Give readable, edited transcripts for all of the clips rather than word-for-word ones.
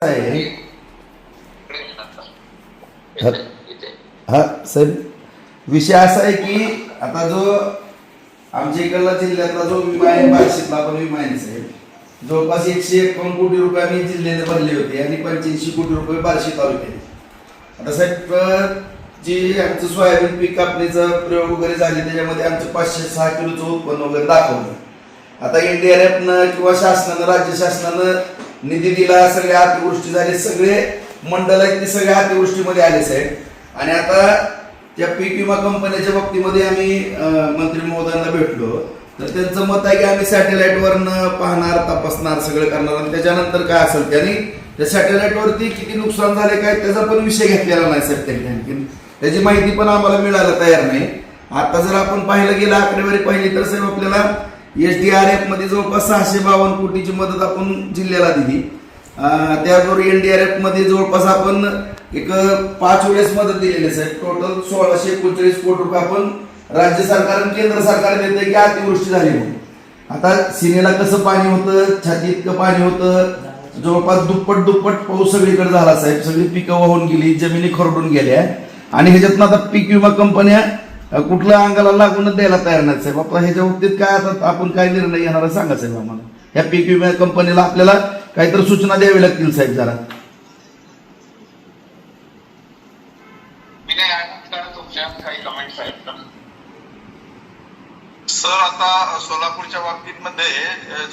आहे हा सर, विषय असा आहे की आता जो आमच्या इकडला जिल्ह्यातला जो विमा आहे बार्शीतला आपण विमा आहे साहेब, जवळपास 151 कोटी रुपये आम्ही जिल्ह्याने भरले होते आणि 85 कोटी रुपये बार्शी तालुक्याने. आता साहेब जी आमचं सोयाबीन पीक कापणीचा प्रयोग वगैरे झाले त्याच्यामध्ये आमचं 506 किलोचं उत्पन्न वगैरे दाखवलं. आता NDRF किंवा शासनानं, राज्य शासनानं निधी दिला, सगळ्या अतिवृष्टी झाली, सगळे मंडळ आहेत ते सगळ्या अतिवृष्टीमध्ये आले साहेब. आणि आता त्या पीक विमा कंपन्याच्या बाबतीमध्ये आम्ही मंत्री महोदयांना भेटलो तर त्यांचं मत आहे की आम्ही सॅटेलाइटवरनं पाहणार, तपासणार, सगळं करणार आणि त्याच्यानंतर काय असेल त्यांनी त्या सॅटेलाइटवरती किती नुकसान झाले काय त्याचा पण विषय घेतलेला नाही साहेब. त्यांनी आणखी त्याची माहिती पण आम्हाला मिळायला तयार नाही. आता जर आपण पाहिलं गेलं आकडेवारी पाहिली तर साहेब आपल्याला SDRF मध्ये जवळपास 652 कोटीची मदत आपण जिल्ह्याला दिली. त्याचबरोबर NDRF मध्ये जवळपास आपण एक 5 वेळेस मदत दिलेली आहे साहेब. टोटल 1639 कोटी रुपये आपण राज्य सरकार आणि केंद्र सरकार देते की अतिवृष्टी झाली म्हणून. आता सीमेला कसं पाणी होतं, छाती इतकं पाणी होतं, जवळपास दुप्पट पाऊस सगळीकडे झाला साहेब. सगळी पिकं वाहून गेली, जमिनी खरडून गेल्या आणि ह्याच्यातनं आता पीक विमा कंपन्या कुठल्या अंगाला लागूनच द्यायला तयार नाही साहेब. आपला ह्याच्या बाबतीत काय आता आपण काय निर्णय घेणार सांगा साहेब आम्हाला. या पीक विमा कंपनीला आपल्याला काहीतरी सूचना द्यावी लागतील साहेब जरा. सर आता सोलापूरच्या बाबतीत मध्ये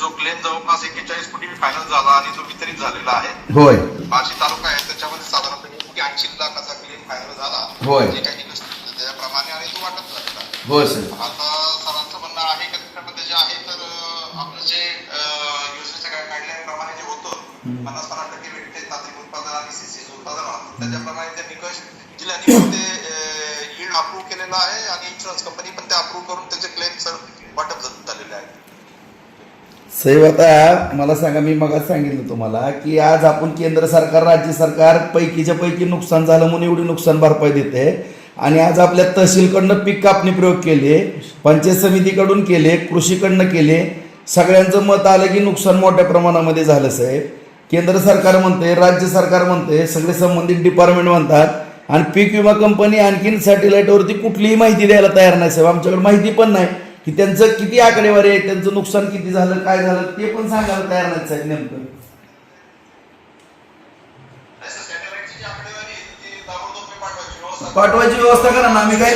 जो क्लेम जवळपास 41 कोटी फायनल झाला आणि जो वितरित झालेला आहे, होय, बार्शी तालुका आहे त्याच्यामध्ये साधारणपणे 80 लाखाचा क्लेम फायनल झाला, होय, जे काही त्याप्रमाणे आणि तो वाटप झालेला आहे. होय सर. आता सरांचं म्हणणं आहे की त्याच्यामध्ये जे आहे तर आपलं जे योजनेच्या गाईडलाईन जे होतं 50-50% भेटते तांत्रिक उत्पादन आणि CC उत्पादन, त्याच्याप्रमाणे ते निकष जिल्ह्याने ते अप्रूव्ह केलेला आहे आणि इन्शुरन्स कंपनी पण ते अप्रूव्ह करून त्याचे क्लेम सर वाटप झालेले आहे. साहेब आता मला सांगा, मी मग सांगितलं तुम्हाला की आज आपण केंद्र सरकार, राज्य सरकार पैकीच्या पैकी नुकसान झालं म्हणून एवढी नुकसान भरपाई देते आणि आज आपल्या तहसीलकडनं पीक कापणी प्रयोग केले, पंचायत समितीकडून केले, कृषीकडनं केले, सगळ्यांचं मत आलं की नुकसान मोठ्या प्रमाणामध्ये झालं साहेब. केंद्र सरकार म्हणते, राज्य सरकार म्हणते, सगळे संबंधित डिपार्टमेंट म्हणतात आणि पीक विमा कंपनी आणखीन सॅटेलाइटवरती कुठलीही माहिती द्यायला तयार नाही साहेब. आमच्याकडे माहिती पण नाही की त्यांचं किती आकडेवारी आहे, त्यांचं नुकसान किती झालं, काय झालं ते पण सांगायला तयार नाही साहेब. नेमकं पाठवायची व्यवस्था करा ना. आम्ही काय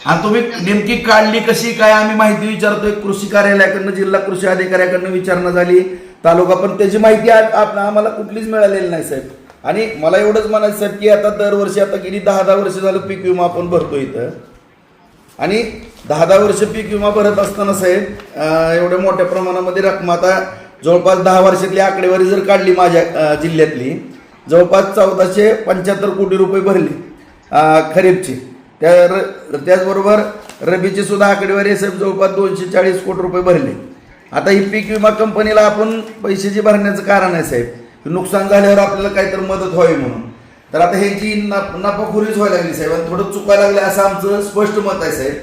आणि तुम्ही नेमकी काढली कशी काय आम्ही माहिती विचारतोय. कृषी कार्यालयाकडनं, जिल्हा कृषी अधिकाऱ्याकडनं विचारणा झाली, तालुका, पण त्याची माहिती आम्हाला कुठलीच मिळालेली नाही साहेब. आणि मला एवढंच म्हणायचं साहेब की आता दरवर्षी आता गेली 10-10 वर्ष झालं पीक विमा आपण भरतो इथं आणि 10-10 वर्ष पीक विमा भरत असताना साहेब एवढ्या मोठ्या प्रमाणामध्ये रक्कम, आता जवळपास 10 वर्षातली आकडेवारी जर काढली माझ्या जिल्ह्यातली, जवळपास 1475 कोटी रुपये भरले खरीपची. त्याचबरोबर रबीची सुद्धा आकडेवारी साहेब जवळपास 240 कोटी रुपये भरले. आता ही पीक विमा कंपनीला आपण पैसे जे भरण्याचं कारण आहे साहेब, नुकसान झाल्यावर आपल्याला काहीतरी मदत व्हावी म्हणून. तर आता ह्याची नफाखोरीच व्हायला लागली साहेब आणि थोडं चुकायला लागलं असं आमचं स्पष्ट मत आहे साहेब.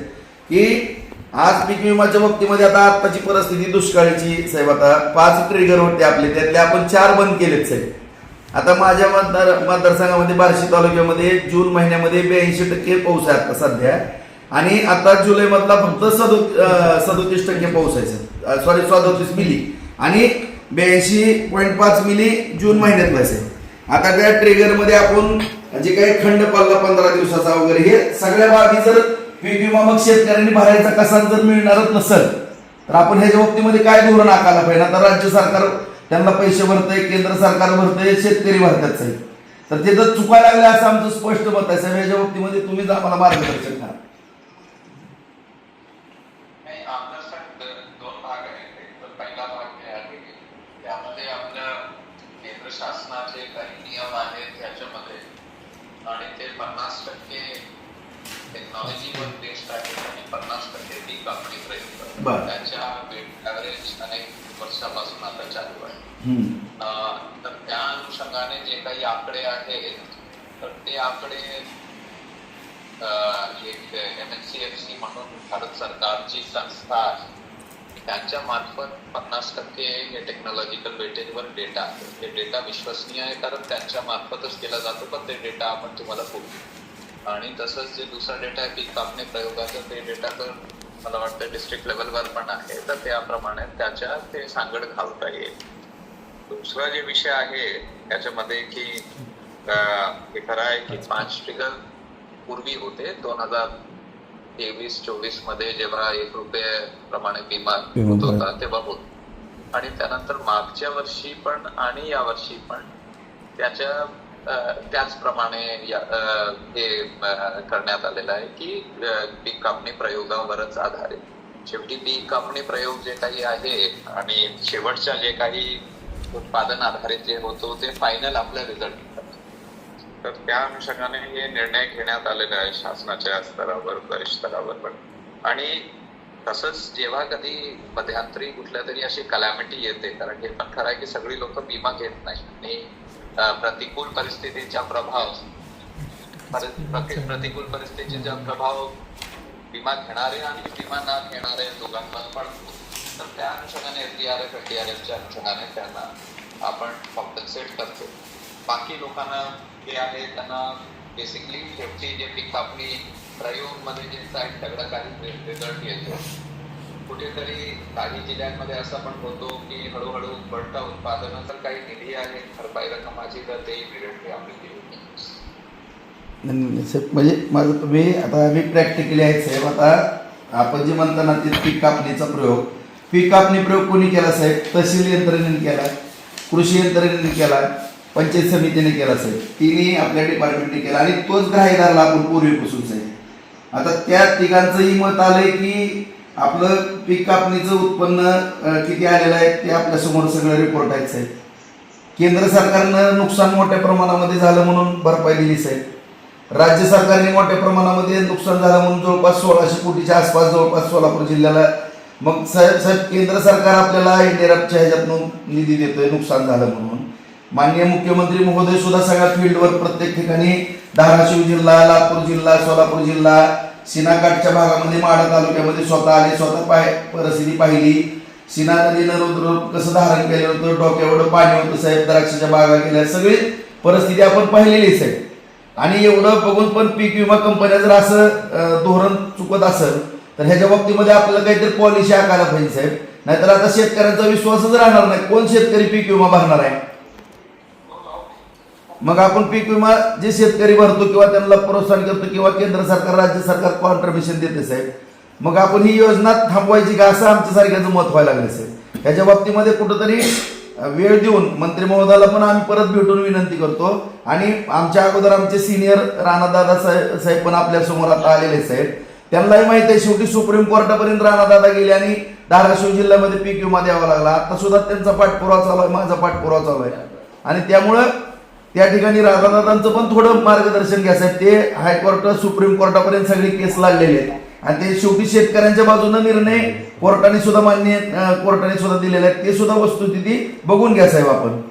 की आज पीक विमाच्या बाबतीमध्ये आता आत्ताची परिस्थिती दुष्काळाची साहेब. आता 5 ट्रिगर होते आपले, त्यातले आपण 4 बंद केलेत साहेब. आता माझ्या मतदारसंघामध्ये बार्शी तालुक्यामध्ये जून महिन्यामध्ये 82% पाऊस आहे आता सध्या आणि आता जुलै मधला फक्त 37% पाऊस आहे, सॉरी 37 मिली आणि 82.5 मिली जून महिन्यातला असेल. आता त्या ट्रिगरमध्ये आपण जे काही खंड पडला 15 दिवसाचा वगैरे, हे सगळ्या बाबी जर पीक विमा मग शेतकऱ्यांनी भरायचा कसा जर मिळणारच नसेल तर आपण ह्याच्या बाबतीमध्ये काय धोरण आखायला पाहिजे. आता राज्य सरकार त्यांना पैसे भरतंय, केंद्र सरकार भरतंय, शेतकरी भरतात साहेब. तर ते जर चुकायला लागले असं आमचं स्पष्ट मत आहे साहेब. याच्या बाबतीमध्ये तुम्हीच आम्हाला मार्गदर्शन करा. दोन भाग आहेत. पहिला भाग आहे त्यामध्ये आपल्या केंद्र शासनाचे काही नियम आहेत त्याच्यामध्ये आणि ते 50% टेक्नॉलॉजीवर बेस्ड आहेत आणि 50% पीक कापणी प्रयोग त्याच्या ॲव्हरेज अनेक वर्षापासून आता चालू आहे. तर त्या अनुषंगाने जे काही आकडे आहेत तर ते आकडे एक MNCFC म्हणून भारत सरकारची संस्था आहे, त्यांच्या मार्फत 50% हे टेक्नॉलॉजिकल वेटेजवर डेटा आहे. ते डेटा विश्वसनीय आहे कारण त्यांच्या मार्फतच केला जातो, पण ते डेटा आपण तुम्हाला पुरवू. आणि तसंच जे दुसरा डेटा आहे पीक कापणी प्रयोगाचं, ते डेटा तर मला वाटतं डिस्ट्रिक्ट लेवलवर पण आहे, तर त्याप्रमाणे त्याच्या ते सांगड घालता येईल. दुसरा जे विषय आहे त्याच्यामध्ये की हे खरं आहे की 5 ट्रिगर पूर्वी होते 2023-24 मध्ये, जेव्हा ₹1 प्रमाणे विमा होत होता तेव्हा होत, आणि त्यानंतर मागच्या वर्षी पण आणि या वर्षी पण त्याचप्रमाणे हे करण्यात आलेलं आहे की पीक कापणी प्रयोगावरच आधारित. शेवटी पीक कापणी प्रयोग जे काही आहे आणि शेवटच्या जे काही उत्पादन आधारित जे होतो ते फायनल आपलं रिझल्ट येतात. तर त्या अनुषंगाने हे निर्णय घेण्यात आलेले आहे शासनाच्या स्तरावर, वरिष्ठ स्तरावर पण. आणि तसंच जेव्हा कधी मध्यांतरी कुठल्या तरी अशी कलॅमिटी येते, कारण हे पण खरं आहे की सगळी लोक विमा घेत नाही, आणि प्रतिकूल परिस्थितीचा प्रभाव विमा घेणारे आणि विमा न घेणारे दोघांवर पण. तर त्या अनुषंगाने NDRF-NDRFच्या अनुषंगाने त्यांना आपण कॉम्पन्सेट करतो. बाकी लोकांना जे आहे त्यांना बेसिकली शेवटी जे पीक कापणी प्रयोग मध्ये जे सगळं काही रिझल्ट येतो. कुठेतरी काही जिल्ह्यांमध्ये असं पण होतो की हळूहळू बढता उत्पादन, तर काही निधी आहे भरपाई रकमाची, तर ते इमिडिएटली आम्ही देऊ. म्हणजे माझं तुम्ही आता आम्ही प्रॅक्टिकली आहेत साहेब. आता आपण जे म्हणता ना ते पीक कापणीचा प्रयोग, पीक कापणी प्रयोग कोणी केला साहेब? तहसील यंत्रणेने केला, कृषी यंत्रणेने केला, पंचायत समितीने केला साहेब. तिन्ही आपल्या डिपार्टमेंटने केला, आणि तोच ग्राह्यदारला आपण पूर्वीपासून साहेब. आता त्या तिघांचंही मत आलंय की आपलं पीक कापणीचं उत्पन्न किती आलेलं आहे ते आपल्यासमोर सगळं रिपोर्ट आहेत साहेब. केंद्र सरकारनं नुकसान मोठ्या प्रमाणामध्ये झालं म्हणून भरपाई दिली साहेब. राज्य सरकारने मोठ्या प्रमाणामध्ये नुकसान झालं म्हणून जवळपास 1600 कोटीच्या आसपास जवळपास सोलापूर जिल्ह्याला. मग साहेब केंद्र सरकार आपल्याला NDRFच्या ह्याच्यातून निधी देतोय नुकसान झालं म्हणून. माननीय मुख्यमंत्री महोदय सुद्धा सगळ्या फील्डवर प्रत्येक ठिकाणी धाराशिव जिल्हा, लातूर जिल्हा, सोलापूर जिल्हा, सीनाकाठच्या भागामध्ये माढा तालुक्यामध्ये स्वतः आले, स्वतः परिस्थिती पाहिली. सीना नदीनं रुद्र कसं धारण केलं होतं, डोक्यावर पाणी होतं साहेब, द्राक्षाच्या बागा केल्या, सगळी परिस्थिती आपण पाहिलेली साहेब. आणि एवढं बघून पण पीक विमा कंपन्या जर असं धोरण चुकत असेल तर ह्याच्या बाबतीमध्ये आपल्याला काहीतरी पॉलिसी आखायला पाहिजे साहेब. नाहीतर आता शेतकऱ्यांचा विश्वासच राहणार नाही. कोण शेतकरी पीक विमा भरणार आहे? मग आपण पीक विमा जे शेतकरी भरतो किंवा त्यांना प्रोत्साहन करतो किंवा केंद्र सरकार, राज्य सरकार कॉन्ट्रिब्युशन देते साहेब, मग आपण ही योजना थांबवायची का असं आमच्यासारख्याचं मत व्हायला लागलं साहेब. ह्याच्या बाबतीमध्ये कुठंतरी वेळ देऊन मंत्री महोदयाला पण आम्ही परत भेटून विनंती करतो. आणि आमच्या अगोदर आमचे सिनियर राणादादा साहेब पण आपल्या समोर आता आलेले साहेब. त्यांनाही माहिती आहे शेवटी सुप्रीम कोर्टापर्यंत राणादादा गेले आणि धाराशिव जिल्ह्यामध्ये पीक विमा द्यावा लागला. आता सुद्धा त्यांचा पाठपुरावा चालू आहे, माझा पाठपुरावा चालू आहे. आणि त्यामुळं त्या ठिकाणी राणादादांचं पण थोडं मार्गदर्शन घ्या साहेब. ते हायकोर्ट, सुप्रीम कोर्टापर्यंत सगळी केस लागलेली आहे आणि ते शेवटी शेतकऱ्यांच्या बाजूनं निर्णय कोर्टाने सुद्धा दिलेले आहेत. ते सुद्धा वस्तुस्थिती बघून घ्या साहेब आपण.